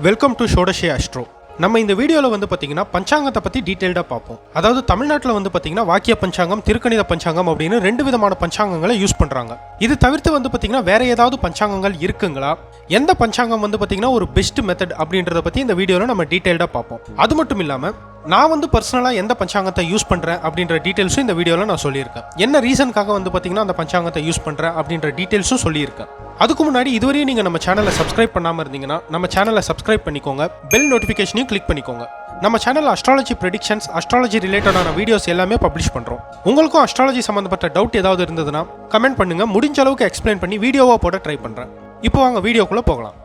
Welcome to ஷோடஷே astro. நம்ம இந்த வீடியோவில் வந்து பார்த்தீங்கன்னா பஞ்சாங்கத்தை பற்றி டீட்டெயில்டாக பார்ப்போம். அதாவது தமிழ்நாட்டில் வந்து பார்த்தீங்கன்னா வாக்கிய பஞ்சாங்கம், திருக்கணித பஞ்சாங்கம் அப்படின்னு 2 விதமான பஞ்சாங்கங்களை யூஸ் பண்ணுறாங்க. இது தவிர்த்து வந்து பார்த்தீங்கன்னா வேற ஏதாவது பஞ்சாங்கங்கள் இருக்குங்களா, எந்த பஞ்சாங்கம் வந்து பார்த்தீங்கன்னா ஒரு பெஸ்ட் மெத்தட் அப்படின்றத பற்றி இந்த வீடியோவில் நம்ம டீட்டெயில்டாக பார்ப்போம். அது மட்டும் இல்லாமல் நான் வந்து பர்சனலாக எந்த பஞ்சாங்கத்தை யூஸ் பண்ணுறேன் அப்படின்ற டீட்டெயில்ஸும் இந்த வீடியோவில் நான் சொல்லியிருக்கேன். என்ன ரீசனுக்காக வந்து பார்த்தீங்கன்னா அந்த பஞ்சாங்கத்தை யூஸ் பண்ணுறேன் அப்படின்ற டீட்டெயில்ஸும் சொல்லியிருக்கேன். அதுக்கு முன்னாடி இதுவரையும் நீங்கள் நம்ம சேனலை சப்ஸ்கிரைப் பண்ணாமல் இருந்தீங்கன்னா நம்ம சேனலை சப்ஸ்கிரைப் பண்ணிக்கோங்க, பெல் நோட்டிஃபிகேஷனையும் கிளிக் பண்ணிக்கோங்க. நம்ம சேனலில் அஸ்ட்ராலஜி ப்ரெடிக்ஷன்ஸ், அஸ்ட்ராலஜி ரிலேட்டடான வீடியோஸ் எல்லாமே பப்ளிஷ் பண்ணுறோம். உங்களுக்கும் அஸ்ட்ராலஜி சம்மந்தப்பட்ட டவுட் ஏதாவது இருந்ததுன்னா கமெண்ட் பண்ணுங்கள், முடிஞ்ச அளவுக்கு எக்ஸ்பிளைன் பண்ணி வீடியோவாக போட ட்ரை பண்ணுறேன். இப்போ வாங்க வீடியோக்குள்ளே போகலாம்.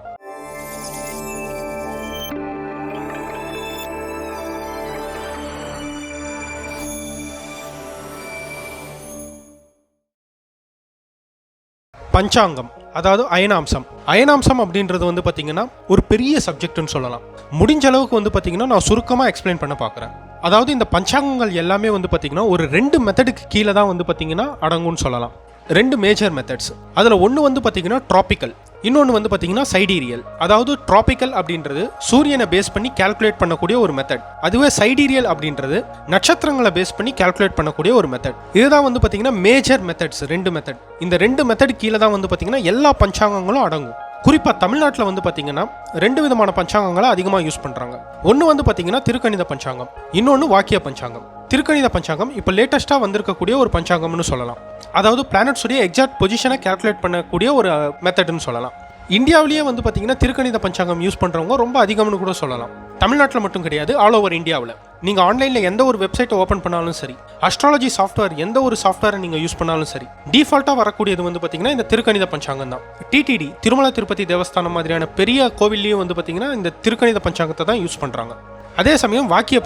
பஞ்சாங்கம் அதாவது அயனாம்சம் அப்படின்றது வந்து பார்த்தீங்கன்னா ஒரு பெரிய சப்ஜெக்ட்னு சொல்லலாம். முடிஞ்ச அளவுக்கு வந்து பார்த்தீங்கன்னா நான் சுருக்கமாக எக்ஸ்பிளைன் பண்ண பார்க்குறேன். அதாவது இந்த பஞ்சாங்கங்கள் எல்லாமே வந்து பார்த்தீங்கன்னா ஒரு 2 மெத்தடுக்கு கீழே தான் வந்து பார்த்தீங்கன்னா அடங்கும்னு சொல்லலாம். 2 மேஜர் மெத்தட்ஸ். அதில் ஒன்று வந்து பார்த்தீங்கன்னா ட்ராபிக்கல், இன்னொன்று வந்து பார்த்தீங்கன்னா சைடீரியல். அதாவது ட்ராபிக்கல் அப்படின்றது சூரியனை பேஸ் பண்ணி கால்குலேட் பண்ணக்கூடிய ஒரு மெத்தட். அதுவே சைடீரியல் அப்படின்றது நட்சத்திரங்களை பேஸ் பண்ணி கால்குலேட் பண்ணக்கூடிய ஒரு மெத்தட். இதுதான் வந்து பார்த்தீங்கன்னா மேஜர் மெத்தட்ஸ், 2 மெத்தட். இந்த 2 மெத்தட் கீழே தான் வந்து பார்த்தீங்கன்னா எல்லா பஞ்சாங்கங்களும் அடங்கும். குறிப்பாக தமிழ்நாட்டில் வந்து பார்த்தீங்கன்னா 2 விதமான பஞ்சாங்கங்களை அதிகமாக யூஸ் பண்ணுறாங்க. ஒன்று வந்து பார்த்தீங்கன்னா திருக்கணித பஞ்சாங்கம், இன்னொன்று வாக்கிய பஞ்சாங்கம். திருக்கணித பஞ்சாங்கம் இப்போ லேட்டஸ்ட்டாக வந்திருக்கக்கூடிய ஒரு பஞ்சாங்கம்னு சொல்லலாம். அதாவது பிளானட்ஸுடைய எக்ஸாக்ட் பொசிஷனை கால்குலேட் பண்ணக்கூடிய ஒரு மெத்தட்னு சொல்லலாம். இந்தியாவிலேயே வந்து பார்த்தீங்கன்னா திருக்கணித பஞ்சாங்கம் யூஸ் பண்ணுறவங்க ரொம்ப அதிகம்னு கூட சொல்லலாம். தமிழ்நாட்டில் மட்டும் கிடையாது, ஆல் ஓவர் இந்தியாவில். நீங்கள் ஆன்லைனில் எந்த ஒரு வெப்சைட்டை ஓப்பன் பண்ணாலும் சரி, அஸ்ட்ராலஜி சாஃப்ட்வேர் எந்த ஒரு சாஃப்ட்வேரை நீங்கள் யூஸ் பண்ணாலும் சரி, டிஃபால்ட்டாக வரக்கூடியது வந்து பார்த்தீங்கன்னா இந்த திருக்கணித பஞ்சாங்கம் தான். டிடிடி, திருமலா திருப்பதி தேவஸ்தானம் மாதிரியான பெரிய கோவில்லையும் வந்து பார்த்தீங்கன்னா இந்த திருக்கணித பஞ்சாங்கத்தை தான் யூஸ் பண்ணுறாங்க. அதே சமயம் வாக்கிய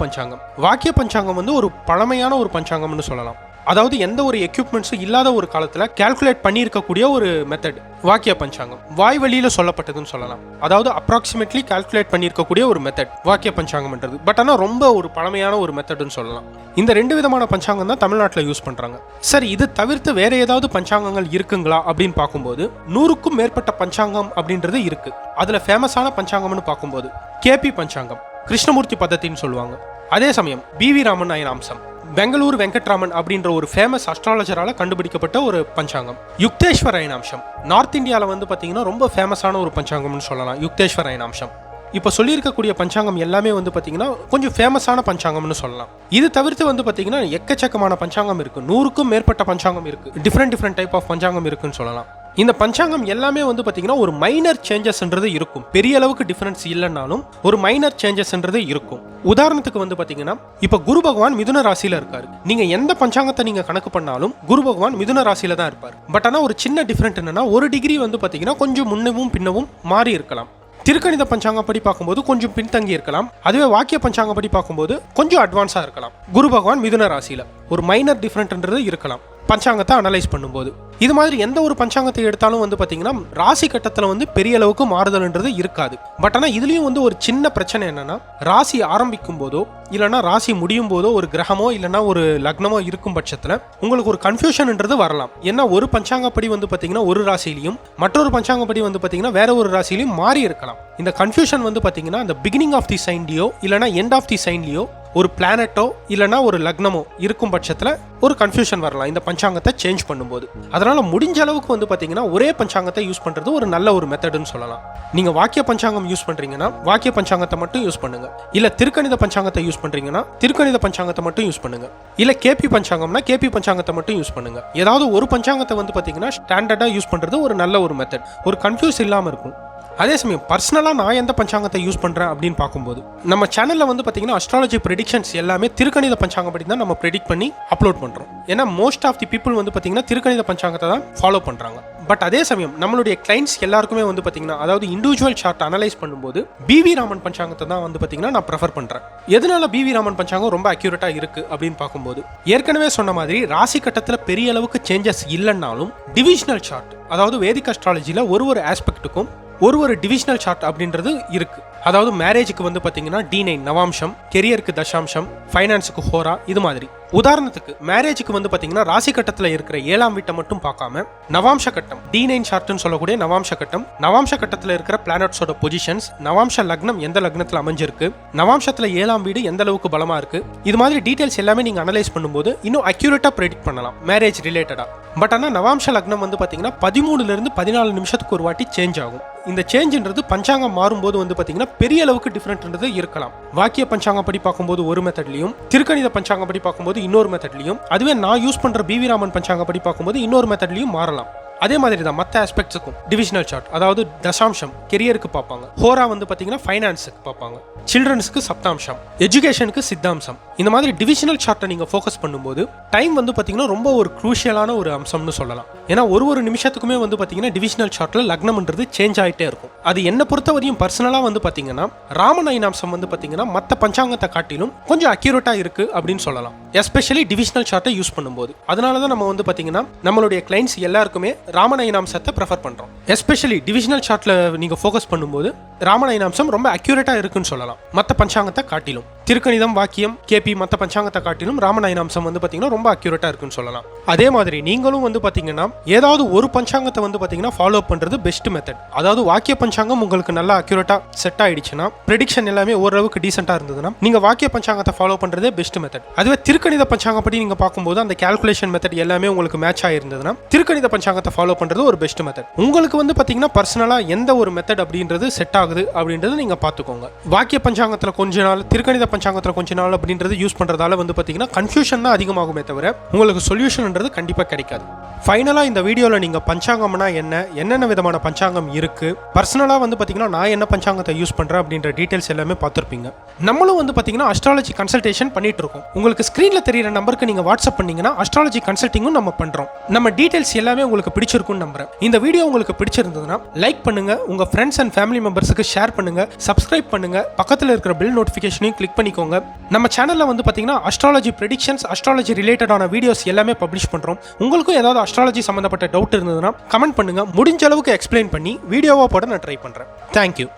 பஞ்சாங்கம் வந்து ஒரு பழமையான ஒரு பஞ்சாங்கம்னு சொல்லலாம். அதாவது எந்த ஒரு எக்யூப்மெண்ட்ஸும் இல்லாத ஒரு காலத்தில் கால்குலேட் பண்ணியிருக்கக்கூடிய ஒரு மெத்தட் வாக்கிய பஞ்சாங்கம். வாய் வழியில் சொல்லப்பட்டதுன்னு சொல்லலாம். அதாவது அப்ராக்சிமேட்லி கால்குலேட் பண்ணியிருக்கக்கூடிய ஒரு மெத்தட் வாக்கிய பஞ்சாங்கம்ன்றது. பட் ஆனால் ரொம்ப ஒரு பழமையான ஒரு மெத்தட்னு சொல்லலாம். இந்த 2 விதமான பஞ்சாங்கம் தான் தமிழ்நாட்டில் யூஸ் பண்ணுறாங்க. சரி, இது தவிர்த்து வேற ஏதாவது பஞ்சாங்கங்கள் இருக்குங்களா அப்படின்னு பார்க்கும்போது 100க்கும் மேற்பட்ட பஞ்சாங்கம் அப்படின்றது இருக்கு. அதில் ஃபேமஸான பஞ்சாங்கம்னு பார்க்கும்போது கேபி பஞ்சாங்கம், கிருஷ்ணமூர்த்தி பద్ధதின்னு சொல்லுவாங்க. அதே சமயம் பிவி ராமன் அயனாம்சம், பெங்களூர் வெங்கட்ராமன் அப்படின்ற ஒரு ஃபேமஸ் அஸ்ட்ராலஜரால கண்டுபிடிக்கப்பட்ட ஒரு பஞ்சாங்கம். யுக்தேஸ்வர் அயனாம்சம் நார்த் இந்தியாவில் வந்து பார்த்தீங்கன்னா ரொம்ப ஃபேமஸான ஒரு பஞ்சாங்கம்னு சொல்லலாம். யுக்தேஸ்வர் அயனாம்சம் இப்போ சொல்லியிருக்கக்கூடிய பஞ்சாங்கம் எல்லாமே வந்து பார்த்தீங்கன்னா கொஞ்சம் ஃபேமஸான பஞ்சாங்கம்னு சொல்லலாம். இது தவிர்த்து வந்து பார்த்தீங்கன்னா எக்கச்சக்கமான பஞ்சாங்கம் இருக்குது. 100க்கும் மேற்பட்ட பஞ்சாங்கம் இருக்குது. டிஃப்ரெண்ட் டைப் ஆஃப் பஞ்சாங்கம் இருக்குன்னு சொல்லலாம். இந்த பஞ்சாங்கம் எல்லாமே வந்து பார்த்தீங்கன்னா ஒரு மைனர் சேஞ்சஸ்ன்றது இருக்கும். பெரிய அளவுக்கு டிஃபரன்ஸ் இல்லைன்னாலும் ஒரு மைனர் சேஞ்சஸ்ன்றது இருக்கும். உதாரணத்துக்கு வந்து பார்த்தீங்கன்னா இப்போ குரு பகவான் மிதுன ராசியில் இருக்காரு. நீங்கள் எந்த பஞ்சாங்கத்தை நீங்கள் கணக்கு பண்ணாலும் குரு பகவான் மிதுன ராசியில் தான் இருப்பார். பட் ஆனால் ஒரு சின்ன டிஃபரெண்ட் என்னன்னா 1 டிகிரி வந்து பார்த்தீங்கன்னா கொஞ்சம் முன்னவும் பின்னவும் மாறி இருக்கலாம். திருக்கணித பஞ்சாங்கப்படி பார்க்கும்போது கொஞ்சம் பின்தங்கி இருக்கலாம். அதுவே வாக்கிய பஞ்சாங்கப்படி பார்க்கும்போது கொஞ்சம் அட்வான்ஸாக இருக்கலாம். குரு பகவான் மிதுன ராசியில் ஒரு மைனர் டிஃபரெண்ட்ன்றது இருக்கலாம் பஞ்சாங்கத்தை அனலைஸ் பண்ணும்போது. இது மாதிரி எந்த ஒரு பஞ்சாங்கத்தை எடுத்தாலும் வந்து பார்த்தீங்கன்னா ராசி கட்டத்தில் வந்து பெரிய அளவுக்கு மாறுதல்ன்றது இருக்காது. பட் ஆனால் இதுலேயும் வந்து ஒரு சின்ன பிரச்சனை என்னன்னா, ராசி ஆரம்பிக்கும் போதோ இல்லைனா ராசி முடியும் போதோ ஒரு கிரகமோ இல்லைனா ஒரு லக்னமோ இருக்கும் பட்சத்தில் உங்களுக்கு ஒரு கன்ஃபியூஷன்ன்றது வரலாம். ஏன்னா ஒரு பஞ்சாங்கப்படி வந்து பார்த்தீங்கன்னா ஒரு ராசியிலையும் மற்றொரு பஞ்சாங்கப்படி வந்து பார்த்தீங்கன்னா வேற ஒரு ராசியிலையும் மாறி இருக்கலாம். இந்த கன்ஃபியூஷன் வந்து பார்த்தீங்கன்னா அந்த பிகினிங் ஆஃப் தி சைன்லையோ இல்லைனா எண்ட் ஆஃப் தி சைன்லையோ ஒரு பிளானட்டோ இல்லைனா ஒரு லக்னமோ இருக்கும் பட்சத்தில் ஒரு கன்ஃபியூஷன் வரலாம் இந்த பஞ்சாங்கத்தை சேஞ்ச் பண்ணும்போது. அதனால முடிஞ்ச அளவுக்கு வந்து பார்த்தீங்கன்னா ஒரே பஞ்சாங்கத்தை யூஸ் பண்ணுறது ஒரு நல்ல ஒரு மெத்தட்னு சொல்லலாம். நீங்கள் வாக்கிய பஞ்சாங்கம் யூஸ் பண்ணுறீங்கன்னா வாக்கிய பஞ்சாங்கத்தை மட்டும் யூஸ் பண்ணுங்க. இல்லை திருக்கணித பஞ்சாங்கத்தை யூஸ் பண்ணுறீங்கன்னா திருக்கணித பஞ்சாங்கத்தை மட்டும் யூஸ் பண்ணுங்க. இல்லை கேபி பஞ்சாங்கம்னா கேபி பஞ்சாங்கத்தை மட்டும் யூஸ் பண்ணுங்க. ஏதாவது ஒரு பஞ்சாங்கத்தை வந்து பார்த்தீங்கன்னா ஸ்டாண்டர்டாக யூஸ் பண்ணுறது ஒரு நல்ல ஒரு மெத்தட். ஒரு கன்ஃபியூஸ் இல்லாமல் இருக்கும். அதே சமயம் பர்சனலாக நான் எந்த பஞ்சாங்கத்தை யூஸ் பண்ணுறேன் அப்படின்னு பார்க்கும்போது நம்ம சேனலில் வந்து பார்த்தீங்கன்னா அஸ்ட்ராலஜி ப்ரெடிக்ஷன்ஸ் எல்லாமே திருக்கணித பஞ்சாங்கம் படி தான் நம்ம ப்ரெடிக்ட் பண்ணி அப்லோட் பண்ணுறோம். ஏன்னா மோஸ்ட் ஆஃப் தி பீப்புள் வந்து பார்த்தீங்கன்னா திருக்கணித பஞ்சாங்கத்தை தான் ஃபாலோ பண்ணுறாங்க. பட் அதே சமயம் நம்மளுடைய கிளைண்ட்ஸ் எல்லாருக்குமே வந்து பார்த்தீங்கன்னா அதாவது இண்டிவிஜுவல் சார்ட் அனலைஸ் பண்ணும்போது பிவி ராமன் பஞ்சாங்கத்தை தான் வந்து பார்த்தீங்கன்னா நான் ப்ரெஃபர் பண்ணுறேன். எதனால பிவி ராமன் பஞ்சாங்கம் ரொம்ப அக்யூரேட்டாக இருக்குது அப்படின்னு பார்க்கும்போது ஏற்கனவே சொன்ன மாதிரி ராசி கட்டத்தில் பெரிய அளவுக்கு சேஞ்சஸ் இல்லைன்னாலும் டிவிஷனல் சார்ட், அதாவது வேதிக் அஸ்ட்ராலஜியில் ஒரு ஆஸ்பெக்ட்டுக்கும் ஒரு டிவிஷனல் சார்ட் அப்படின்றது இருக்கு. அதாவது மேரேஜுக்கு வந்து பார்த்தீங்கன்னா D9 நவாம்சம், கெரியருக்கு தசாம்சம், ஃபைனான்ஸுக்கு ஹோரா, இது மாதிரி உதாரணத்துக்கு மேரேஜுக்கு வந்து பாத்தீங்கன்னா ராசி கட்டத்துல இருக்கிற 7ஆம் வீட்டை மட்டும் பார்க்காம நவாம்ச கட்டம் D9 சார்ட்னு சொல்லக்கூடிய நவாம்ச கட்டத்துல இருக்கிற பிளானட்ஸோட பொசிஷன்ஸ், நவாம்ச லக்னம் எந்த லக்னத்துல அமைஞ்சிருக்கு, நவாம்சத்துல 7ஆம் வீடு எந்த அளவுக்கு பலமா இருக்கு, இது மாதிரி டீடைல்ஸ் எல்லாமே நீங்க அனலைஸ் பண்ணும்போது இன்னும் அக்யூரேட்டா ப்ரெடிக்ட் பண்ணலாம் மேரேஜ் ரிலேட்டடா. பட் ஆனால் நவாம்ச லக்னம் வந்து பாத்தீங்கன்னா 13ல இருந்து 14 நிமிஷத்துக்கு ஒரு வாட்டி சேஞ்ச் ஆகும். இந்த சேஞ்சுன்றது பஞ்சாங்கம் மாறும்போது வந்து பாத்தீங்கன்னா பெரிய அளவுக்கு டிஃபரெண்ட்ன்றது இருக்கலாம். வாக்கிய பஞ்சாங்கம் படி பார்க்கும்போது ஒரு மெத்தட்லையும், திருக்கணித பஞ்சாங்கம் படி பார்க்கும்போது இன்னொரு மெத்தட்லையும், அதுவே நான் யூஸ் பண்ற BV ராமன் பஞ்சாங்கம் படி பார்க்கும்போது இன்னொரு மெத்தட்லையும் மாறலாம். அதே மாதிரி தான் மற்ற ஆஸ்பெக்ட்ஸுக்கும் டிவிஷனல் சார்ட், அதாவது தசாம்சம் கெரியருக்கு பார்ப்பாங்க, ஹோரா வந்து பாத்தீங்கன்னா ஃபைனான்ஸுக்கு பார்ப்பாங்க, சில்ட்ரன்ஸுக்கு சப்தாம்சம், எஜுகேஷனுக்கு சித்தாம்சம். இந்த மாதிரி டிவிஷனல் சார்ட்டை நீங்க ஃபோக்கஸ் பண்ணும்போது டைம் வந்து பாத்தீங்கன்னா ரொம்ப ஒரு குரூஷியலான ஒரு அம்சம்னு சொல்லலாம். ஏன்னா ஒரு நிமிஷத்துக்குமே வந்து பாத்தீங்கன்னா டிவிஷனல் சார்ட்ல லக்னம்ன்றது சேஞ்ச் ஆகிட்டே இருக்கும். அது என்ன பொறுத்தவரையும் பர்சனலா வந்து பாத்தீங்கன்னா ராமநயனாம்சம் வந்து பாத்தீங்கன்னா மற்ற பஞ்சாங்கத்தை காட்டிலும் கொஞ்சம் அக்யூரேட்டா இருக்கு அப்படின்னு சொல்லலாம், எஸ்பெஷலி டிவிஷனல் சார்ட்டை யூஸ் பண்ணும்போது. அதனாலதான் நம்ம வந்து பாத்தீங்கன்னா நம்மளுடைய கிளைண்ட்ஸ் எல்லாருக்குமே ராமநயனாம்சத்தை ப்ரெஃபர் பண்றோம். எஸ்பெஷலி டிவிஷனல் சார்ட்ல நீங்க ஃபோக்கஸ் பண்ணும்போது ராமநயனாம்சம் ரொம்ப அக்யூரேட்டா இருக்குன்னு சொல்லலாம் மற்ற பஞ்சாங்கத்தை காட்டிலும். திருக்கணிதம், வாக்கியம், கேபி மற்ற பஞ்சாங்கத்தை காட்டிலும் ராமநயனாம்சம் வந்து பாத்தீங்கன்னா ரொம்ப அக்யூரேட்டா இருக்குன்னு சொல்லலாம். அதே மாதிரி நீங்களும் வந்து பாத்தீங்கன்னா ஏதாவது ஒரு பஞ்சாங்கத்தை வந்து பாத்தீங்கன்னா ஃபாலோ பண்றது பெஸ்ட் மெத்தட். அதாவது வாக்கிய பஞ்சாங்கம் உங்களுக்கு நல்லா அக்யூரேட்டா செட் ஆயிடுச்சுன்னா, ப்ரெடிக்ஷன் எல்லாமே ஓரளவுக்கு டீசென்ட்டா இருந்ததுன்னா நீங்க வாக்கிய பஞ்சாங்கத்தை ஃபாலோ பண்றதே பெஸ்ட் மெத்தட். அதுவே திருக்கணித பஞ்சாங்கம் படி நீங்க பார்க்கும்போது அந்த கால்குலேஷன் மெத்தட் எல்லாமே உங்களுக்கு மேட்ச் ஆயிருந்ததுன்னா திருக்கணித பஞ்சாங்கத்தை ஃபாலோ பண்றது ஒரு பெஸ்ட் மெத்தட். உங்களுக்கு வந்து பாத்தீங்கன்னா பர்சனலா எந்த ஒரு மெத்தட் அப்படின்றது செட் ஆகுது அப்படின்றது நீங்க பாத்துக்கோங்க. வாக்கிய பஞ்சாங்கத்துல கொஞ்ச நாள், திருக்கணித பஞ்சாங்கத்துல கொஞ்ச நாள் அப்படின்றது யூஸ் பண்றதால வந்து பாத்தீங்கன்னா கன்ஃபியூஷன் தான் அதிகமாகுமே தவிர உங்களுக்கு சொல்யூஷன்ன்றது கண்டிப்பா கிடைக்காது. ஃபைனலா இந்த வீடியோல நீங்க பஞ்சாங்கம்னா என்ன, என்னென்ன விதமான பஞ்சாங்கம் இருக்கு, பர்சனலா வந்து பாத்தீங்கன்னா நான் என்ன பஞ்சாங்கத்தை யூஸ் பண்றேன் அப்படின்ற டீடைல்ஸ் எல்லாமே பார்த்திருப்பீங்க. நம்மளும் வந்து பாத்தீங்கன்னா அஸ்ட்ராலஜி கன்சல்டேஷன் பண்ணிட்டு இருக்கோம். உங்களுக்கு ஸ்கிரீன்ல தெரியுற நம்பருக்கு நீங்க வாட்ஸ்அப் பண்ணீங்கன்னா அஸ்ட்ராலஜி கன்சல்டிங்கும் நம்ம பண்றோம். நம்ம டீடைல்ஸ் எல்லாமே உங்களுக்கு பிடிச்சிருக்கும்னு நம்புறேன். இந்த வீடியோ உங்களுக்கு பிடிச்சிருந்ததுன்னா லைக் பண்ணுங்க, உங்க ஃப்ரெண்ட்ஸ் அண்ட் ஃபேமிலி மெம்பர்ஸுக்கு ஷேர் பண்ணுங்க, சப்ஸ்கிரைப் பண்ணுங்க, பக்கத்துல இருக்கிற பெல் நோட்டிஃபிகேஷனையும் கிளிக் பண்ணிக்கோங்க. நம்ம சேனல்ல வந்து பாத்தீங்கன்னா அஸ்ட்ராலஜி ப்ரெடிக்ஷன்ஸ், அஸ்ட்ராலஜி ரிலேட்டடான வீடியோஸ் எல்லாமே பப்ளிஷ் பண்றோம். உங்களுக்கும் ஏதாவது அஸ்ட்ராலஜி சம்பந்தப்பட்ட டவுட் இருந்ததுன்னா கமெண்ட் பண்ணுங்க. முடிஞ்ச அளவுக்கு எக்ஸ்பிளைன் பண்ணி வீடியோவா போட நான் ட்ரை பண்றேன். தேங்க்யூ.